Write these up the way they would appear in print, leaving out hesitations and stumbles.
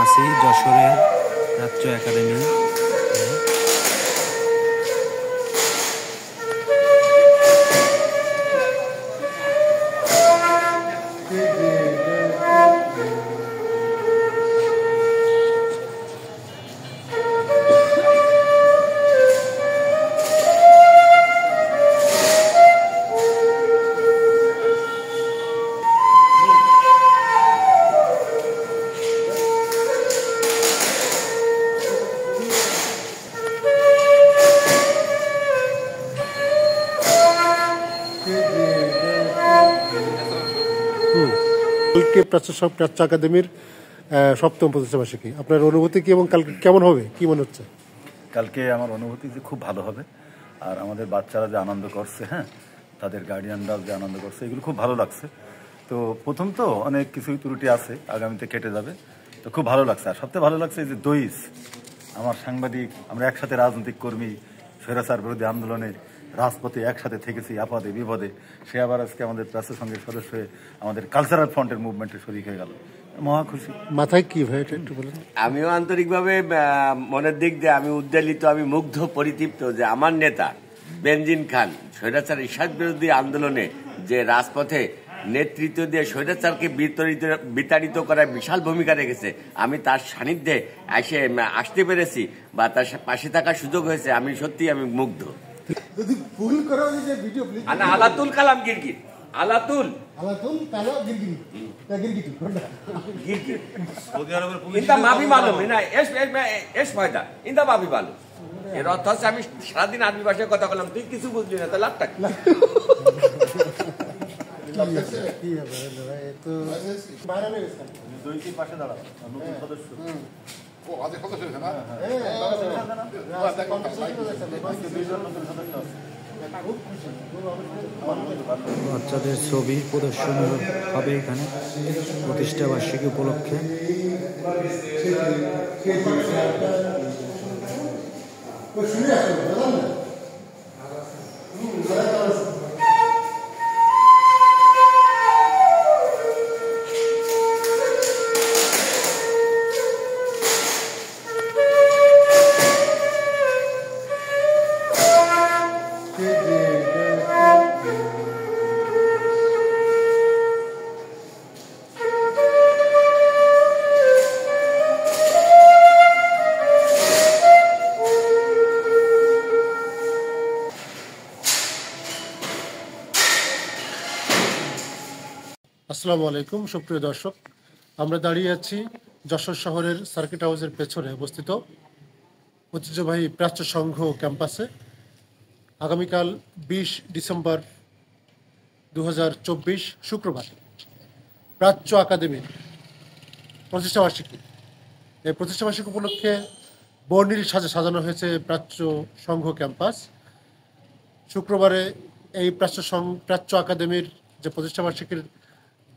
আছি যশোরের প্রাচ্য একাডেমি। প্রাচ্য একাডেমির সপ্তম প্রতিষ্ঠাবার্ষিকী, আপনার অনুভূতি কি এবং কালকে কেমন হবে, কি মনে হচ্ছে? কালকে আমার অনুভূতি যে খুব ভালো হবে, আর আমাদের বাচ্চারা যে আনন্দ করছে, হ্যাঁ, তাদের গার্ডিয়ানরাও যে আনন্দ করছে, এগুলো খুব ভালো লাগছে। তো প্রথম তো অনেক কিছুই ত্রুটি আছে, আগামীতে কেটে যাবে, তো খুব ভালো লাগছে। আর সবথেকে ভালো লাগছে যে দইস আমার সাংবাদিক, আমরা একসাথে রাজনৈতিক কর্মী, স্বৈরাচার বিরোধী আন্দোলনে রাজপথে একসাথে থেকেছি আপদে বিপদে, সে আবার আজকে আমাদের প্রাচ্য সংঘের সদস্য হয়ে আমাদের কালচারাল ফ্রন্টের মুভমেন্টে শরিক হয়ে গেল, মহা খুশি। মাথায় কি ভাই এটা একটু বলেন। আমিও আন্তরিকভাবে মনের দিক দিয়ে আমি উদ্বেলিত, আমি মুগ্ধ, পরিতৃপ্ত যে আমার নেতা বেনজির খান স্বৈরাচার ইরশাদ বিরোধী আন্দোলনে যে রাজপথে নেতৃত্ব দিয়ে স্বৈরাচারকে বিতাড়িত করার বিশাল ভূমিকা রেখেছে, আমি তার সান্নিধ্যে আসতে পেরেছি বা তার পাশে থাকার সুযোগ হয়েছে, আমি সত্যি আমি মুগ্ধ। যদি ভুল করো যে ভিডিও প্লিজ আলাতুল কালাম গিরগির, আলাতুল কালো গিরগিরি গিরগিটি গিরগির ইনতা মাফি মালুম না, এস ফয়দা ইনতা মাফি মালুম। এর অর্থ হচ্ছে আমি সারাদিন আরবি ভাষায় কথা বললাম, তুই কিছু বুঝলি না, তো লাভটা কি? পাশে দাঁড়াও, নতুন সদস্য। বাচ্চাদের ছবি প্রদর্শন হবে এখানে প্রতিষ্ঠা বার্ষিকী উপলক্ষে। আসসালামু আলাইকুম সুপ্রিয় দর্শক, আমরা দাঁড়িয়ে আছি যশোর শহরের সার্কিট হাউসের পেছনে অবস্থিত ঐতিহ্যবাহী প্রাচ্য সংঘ ক্যাম্পাসে। আগামীকাল 20 ডিসেম্বর 2024 শুক্রবার প্রাচ্য একাডেমির প্রতিষ্ঠাবার্ষিকী। এই প্রতিষ্ঠাবার্ষিকী উপলক্ষে বর্ণিল সাজানো হয়েছে প্রাচ্য সংঘ ক্যাম্পাস। শুক্রবারে এই প্রাচ্য একাডেমির যে প্রতিষ্ঠাবার্ষিকীর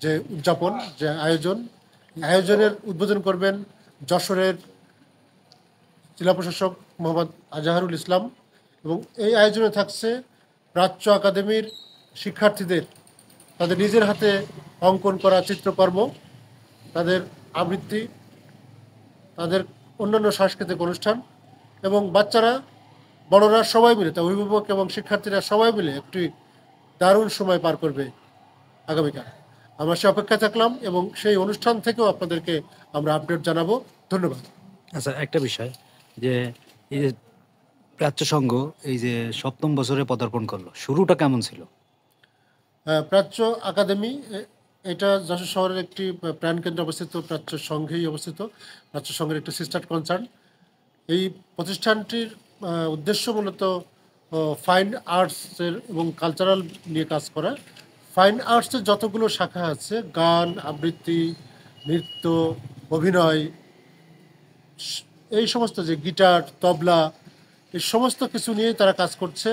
যে উদযাপন, যে আয়োজনের উদ্বোধন করবেন যশোরের জেলা প্রশাসক মোহাম্মদ আজাহারুল ইসলাম, এবং এই আয়োজনে থাকছে প্রাচ্য একাডেমির শিক্ষার্থীদের তাদের নিজের হাতে অঙ্কন করা চিত্রকর্ম, তাদের আবৃত্তি, তাদের অন্যান্য সাংস্কৃতিক অনুষ্ঠান, এবং বাচ্চারা বড়রা সবাই মিলে, তা অভিভাবক এবং শিক্ষার্থীরা সবাই মিলে একটি দারুণ সময় পার করবে আগামীকাল। আমরা সে অপেক্ষা থাকলাম এবং সেই অনুষ্ঠান থেকেও আপনাদেরকে আমরা আপডেট জানাবো। ধন্যবাদ। আচ্ছা, একটা বিষয়, যে এই যে প্রাচ্য সংঘ এই যে সপ্তম বছরে পদার্পণ করলো, শুরুটা কেমন ছিল? প্রাচ্য একাডেমি এটা যশোর শহরের একটি প্রাণকেন্দ্রে অবস্থিত, প্রাচ্য সংঘেই অবস্থিত, প্রাচ্য সংঘের একটি সিস্টার কনসার্ন। এই প্রতিষ্ঠানটির উদ্দেশ্য মূলত ফাইন আর্টসের এবং কালচারাল নিয়ে কাজ করা। ফাইন আর্টসের যতগুলো শাখা আছে, গান, আবৃত্তি, নৃত্য, অভিনয়, এই সমস্ত, যে গিটার, তবলা, এই সমস্ত কিছু নিয়েই তারা কাজ করছে,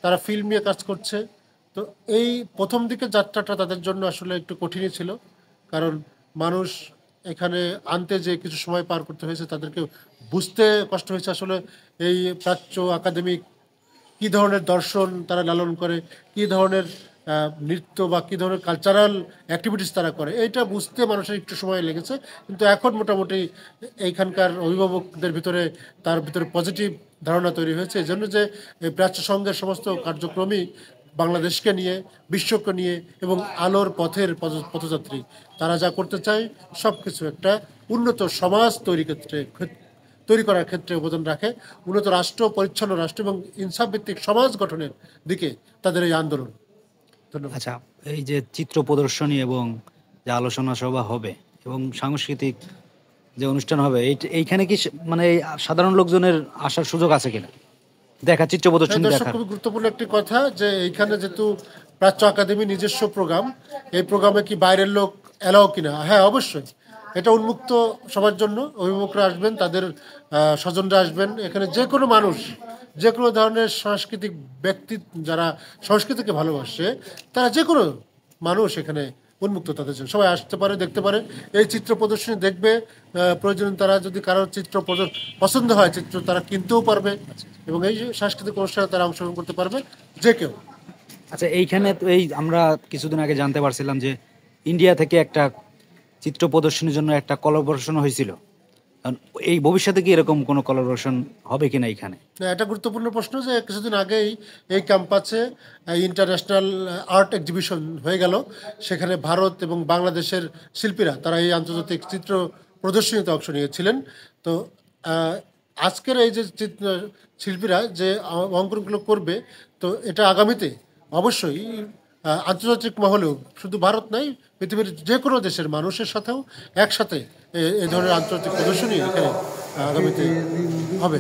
তারা ফিল্ম নিয়ে কাজ করছে। তো এই প্রথম দিকে যাত্রাটা তাদের জন্য আসলে একটু কঠিনই ছিল, কারণ মানুষ এখানে আনতে যে কিছু সময় পার করতে হয়েছে, তাদেরকে বুঝতে কষ্ট হয়েছে আসলে এই প্রাচ্য একাডেমিক কী ধরনের দর্শন তারা লালন করে, কী ধরনের নৃত্য বা কী ধরনের কালচারাল অ্যাক্টিভিটিস তারা করে, এইটা বুঝতে মানুষের একটু সময় লেগেছে। কিন্তু এখন মোটামুটি এইখানকার অভিভাবকদের ভিতরে তার ভিতরে পজিটিভ ধারণা তৈরি হয়েছে। এই জন্য যে এই প্রাচ্য সংঘের সমস্ত কার্যক্রমই বাংলাদেশকে নিয়ে, বিশ্বকে নিয়ে এবং আলোর পথের পথযাত্রী, তারা যা করতে চায় সব কিছু একটা উন্নত সমাজ তৈরি করার ক্ষেত্রে অবদান রাখে, উন্নত রাষ্ট্র, পরিচ্ছন্ন রাষ্ট্র এবং ইনসাফভিত্তিক সমাজ গঠনের দিকে তাদের এই আন্দোলন। ধন্যবাদ। আচ্ছা, এই যে চিত্র প্রদর্শনী এবং যে আলোচনা সভা হবে এবং সাংস্কৃতিক যে অনুষ্ঠান হবে, এইখানে কি মানে এই সাধারণ লোকজনের আসার সুযোগ আছে কিনা, দেখা চিত্র প্রদর্শনী দর্শক, দেখার? খুবই গুরুত্বপূর্ণ একটি কথা যে এইখানে যেহেতু প্রাচ্য একাডেমি নিজস্ব প্রোগ্রাম, এই প্রোগ্রামে কি বাইরের লোক এলাও কিনা? হ্যাঁ, অবশ্যই, এটা উন্মুক্ত সবার জন্য। অভিভাবকরা আসবেন, তাদের স্বজনরা আসবেন, এখানে যে কোনো মানুষ, যে কোনো ধরনের সাংস্কৃতিক ব্যক্তি যারা সংস্কৃতিকে ভালোবাসে, তারা যে কোনো মানুষ এখানে উন্মুক্ত, তাদের জন্য সবাই আসতে পারে, দেখতে পারে, এই চিত্র প্রদর্শনী দেখবে। প্রয়োজন তারা যদি কারোর চিত্র পছন্দ হয়, চিত্র তারা কিনতেও পারবে এবং এই সাংস্কৃতিক অনুষ্ঠানে তারা অংশগ্রহণ করতে পারবে, যে কেউ। আচ্ছা, এইখানে তো এই আমরা কিছুদিন আগে জানতে পারছিলাম যে ইন্ডিয়া থেকে একটা চিত্র প্রদর্শনীর জন্য একটা কোলাবোরেশন হয়েছিল। এই ভবিষ্যতে কি এরকম কোনো কোলাবোরেশন হবে কিনা এখানে? এটা গুরুত্বপূর্ণ প্রশ্ন যে কিছুদিন আগেই এই ক্যাম্পাসে ইন্টারন্যাশনাল আর্ট এক্সিবিশন হয়ে গেল। সেখানে ভারত এবং বাংলাদেশের শিল্পীরা তারা এই আন্তর্জাতিক চিত্র প্রদর্শনীতে অংশ নিয়েছিলেন। তো আজকের এই যে শিল্পীরা যে অঙ্কনগুলো করবে, তো এটা আগামীতে অবশ্যই আন্তর্জাতিক মহলেও, শুধু ভারত নয়, পৃথিবীর যে কোনো দেশের মানুষের সাথেও একসাথে এই ধরনের আন্তর্জাতিক প্রদর্শনী এখানে আগামীতে হবে।